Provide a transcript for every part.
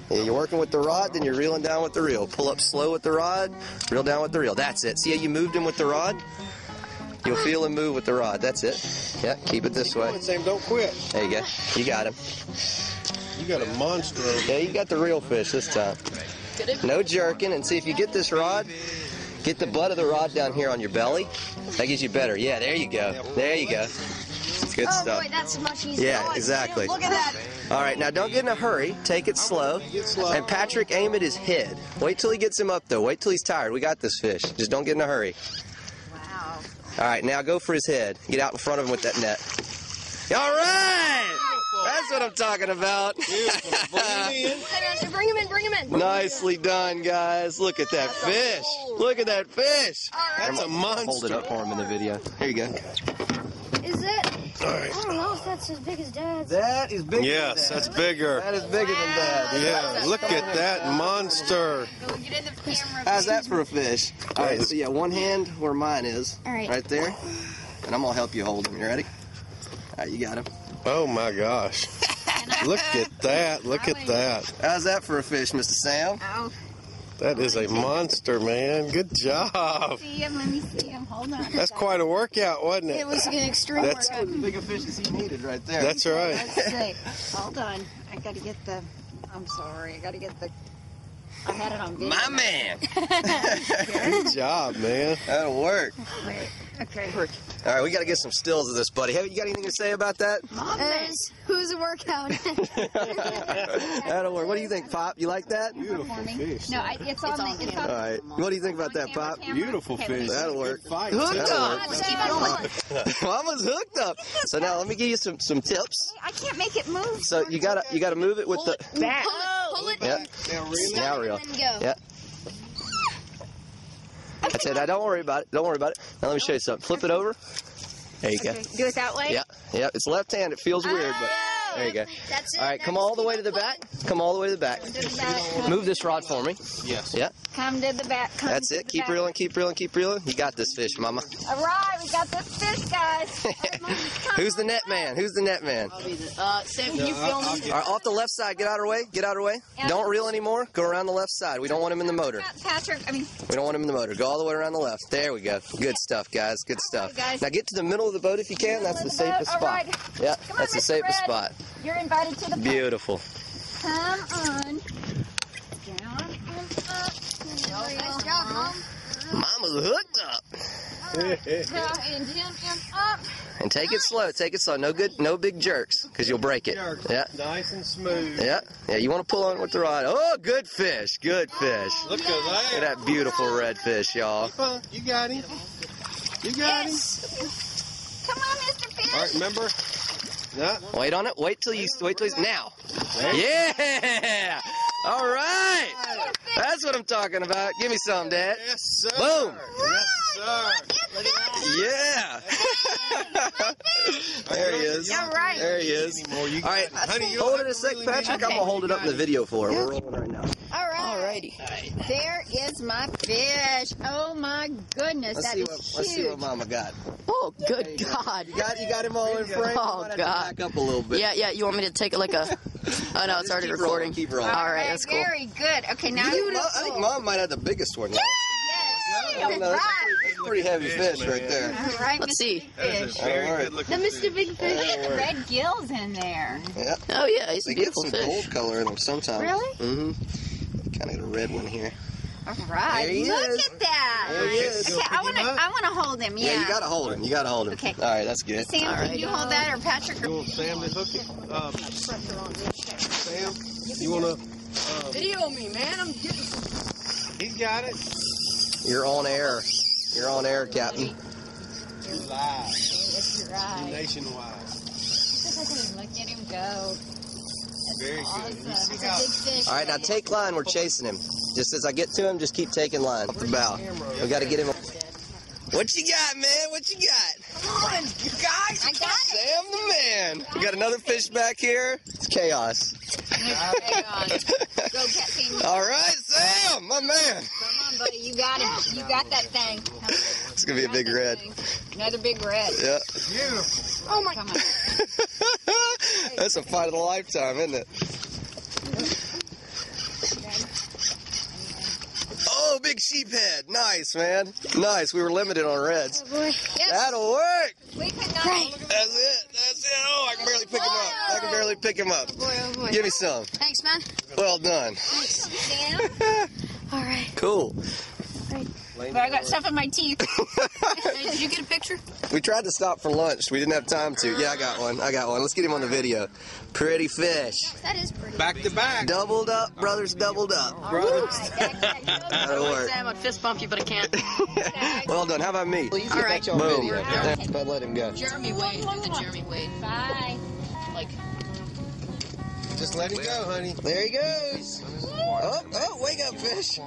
Yeah, you're working with the rod, then you're reeling down with the reel. Pull up slow with the rod, reel down with the reel. That's it. See how you moved him with the rod? You'll feel him move with the rod. That's it. Yeah, keep it this way. Sam, don't quit. There you go. You got him. You got a monster over Yeah, you got the real fish this time. No jerking. And see if you get this rod, get the butt of the rod down here on your belly. That gives you better. Yeah, there you go. There you go. Good stuff. Oh boy, that's much easier. Yeah, exactly. Look at that. All right, now don't get in a hurry. Take it slow. And Patrick, aim at his head. Wait till he gets him up, though. Wait till he's tired. We got this fish. Just don't get in a hurry. Wow. All right, now go for his head. Get out in front of him with that net. All right! That's what I'm talking about. Bring him in, bring him in. Nicely done, guys. Look at that fish. Look at that fish. That's a monster. Hold it up for him in the video. Here you go. Is it? All right. I don't know if that's as big as Dad's. That is bigger Yes, than that's bigger. That is bigger than that. Yeah, look at that monster. How's that for a fish? All right, so yeah, one hand where mine is. All right. Right there. And I'm going to help you hold him. You ready? All right, you got him. Oh my gosh. Look at that. Look at that. How's that for a fish, Mr. Sam? Ow. That is a monster, man. Good job. See him, let me see him. Hold on. That's quite a workout, wasn't It it? was an extreme That's- workout. As big a fish as he needed right there. That's right. Let's see. Hold on. I got to get the. I'm sorry. I got to get the. I had it on video. My man. Good job, man. That'll work. Wait. Okay. All right, we got to get some stills of this, buddy. You got anything to say about that? Who's a workout? That'll work. What do you think, Pop? You like that? Beautiful fish. No, it's on the. It's All on. right. What do you think about that, Pop? Beautiful fish. That'll work. Good fight. Hooked That'll up. work. Keep going. Mama's hooked up. So now let me give you some tips. I can't make it move. So you gotta move it with the. Back. Pull it. Yeah. Now reel. Yeah. That's it. Now don't worry about it. Don't worry about it. Now let me show you something. Flip it over. There you go. Do it that way. Yeah. Yeah. It's left hand. It feels weird, but there you go. That's it. All right. Come all the way to the back. Come all the way to the back. To the back. Move this rod for me. Yes. Yeah. Come to the back. Come That's to it. the Keep back. reeling. Keep reeling. Keep reeling. You got this fish, Mama. All right, we got this fish, guys. Who's the net man? Who's the net man? Sam, can you film him? All right, off the left side. Get out of her way. Get out of her way. Don't reel anymore. Go around the left side. We don't want him in the motor. Patrick, I mean, We don't want him in the motor. Go all the way around the left. There we go. Good stuff, guys. Good stuff. guys. Now get to the middle of the boat if you can. That's the safest All spot. right. Yeah, Come on, that's the Mr. safest Red. spot. You're invited to the boat. Beautiful. Come on. Down and up. Nice job, Mom. Mama's hooked up. Down and down and up. And take it slow. Take it slow. No big jerks, because you'll break it. Yeah. Nice and smooth. Yeah. Yeah. You want to pull on with the rod. Oh, good fish. Good fish. Look at Look that. at that beautiful red fish, y'all. You got him. You got him. Come on, Mr. Fish. All right, remember? Yeah. Wait on it. Wait till he's now. Yeah. All right. That's what I'm talking about. Give me some, Dad. Yes, sir. Boom. Yes, sir. Yeah. There he is. All right. There he is. All right. Hold it a sec, Patrick. I'm going to hold it up in the video for her. We're rolling right now. All right. Alrighty. There is my fish. Oh my goodness, Let's see what Mama got. Oh, good God. You got him all in frame? Oh, You might have to God. back up a little bit. Yeah, you want me to take it like a... Oh, no, it's already Keep recording. rolling, keep rolling. All right, that's cool. Very good. Okay, now I think Mom might have the biggest one. Yes. I don't know. That's a pretty heavy fish right there. All right, Let's Mr. see. Fish. All right. The Mr. Big Fish. Red gills in there. Yeah. Oh, yeah, he's a They get beautiful some fish. gold color in them sometimes. Really? Mm-hmm. Kind of got a red one here. All right. There he Look is. at that. There he is. Okay, I want to hold him. Yeah. Yeah, you gotta hold him. You gotta hold him. Okay. All right, that's good. Sam, can you hold that, or Patrick? You want Sam to hook it? Sam, you want to... Video me, man. I'm getting... He's got it. You're on air. You're on air, Captain. You're live. That's right. Nationwide. Look at him go. Very Awesome. good. You It's a stick big out. fish. All right, now take line. We're chasing him. Just as I get to him, just keep taking line. Off the bow. We got to get him. What you got, man? What you got? Come on, you guys. I got it. Sam the man. We got another fish back here. It's chaos. Go get him. All right, Sam, my man. Come on, buddy. You got him. You got that thing. It's gonna be a big red. Another big red. Yeah. Beautiful. Oh my. Come on. That's a fight of the lifetime, isn't it? Oh, big sheephead. Nice, man. Nice. We were limited on reds. Oh, boy. Yep. That'll work. We could not. Right. That's it. That's it. Oh, I can barely pick him up. I can barely pick him up. Oh, boy, oh, boy. Give me some. Thanks, man. Well done. Sam. All right. Cool. But I got stuff in my teeth. Hey, did you get a picture? We tried to stop for lunch. We didn't have time to. Yeah, I got one. Let's get him on the video. Pretty fish. That is pretty. Back to back. Doubled up, brothers, doubled up. Brothers. That'll I work. say I'm gonna fist bump you, but I can't. Well done. How about me? All right. Boom. But let him go. Jeremy Wade. Do the Jeremy Wade. Bye. Like. Just let him go, honey. There he goes. Oh, wake up, fish.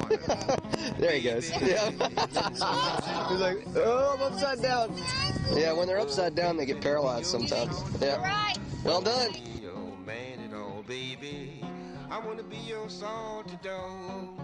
There he goes. Yeah. He's like, oh, I'm upside down. Yeah, when they're upside down, they get paralyzed sometimes. Yeah. Right. Well done. Man at all, baby. I wanna be your salty dog.